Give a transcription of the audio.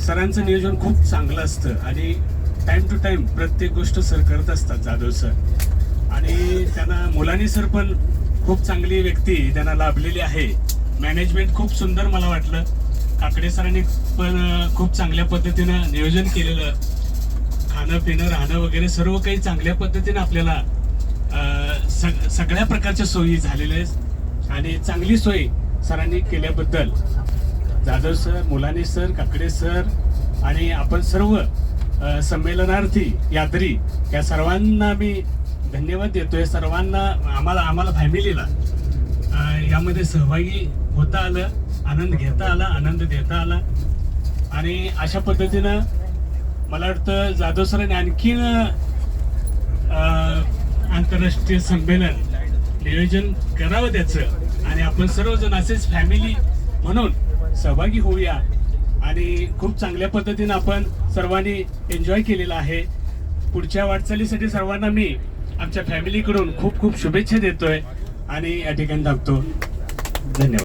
सरांचं नियोजन खूप चांगलं असतं आणि टाइम टू टाइम प्रत्येक गोष्ट सर करत असतात, जाधव सर. आणि त्यांना मुलानी सर पण खूप चांगली व्यक्ती त्यांना लाभलेली आहे. मॅनेजमेंट खूप सुंदर मला वाटलं. काकडे सरांनी पण खूप चांगल्या पद्धतीनं नियोजन केलेलं. खाणं पिणं राहणं वगैरे सर्व काही चांगल्या पद्धतीने आपल्याला सगळ्या प्रकारच्या सोयी झालेल्या आहेत आणि चांगली सोय सरांनी केल्याबद्दल जाधव सर, मुलानी सर, काकडे सर आणि आपण सर्व संमेलनार्थी यात्री या सर्वांना मी धन्यवाद देतोय. सर्वांना आम्हाला फॅमिलीला यामध्ये सहभागी होता आलं, आनंद घेता आला, आनंद देता आला. आणि अशा पद्धतीनं मला वाटतं जाधव सरांनी आणखीन आंतरराष्ट्रीय संमेलन नियोजन करावं त्याचं आणि आपण सर्वजण असेच फॅमिली म्हणून सहभागी होऊया. आणि खूप चांगल्या पद्धतीनं आपण सर्वांनी एन्जॉय केलेला आहे. पुढच्या वाटचालीसाठी सर्वांना मी आमच्या फॅमिलीकडून खूप खूप शुभेच्छा देतोय आणि या ठिकाणी थांबतो. धन्यवाद.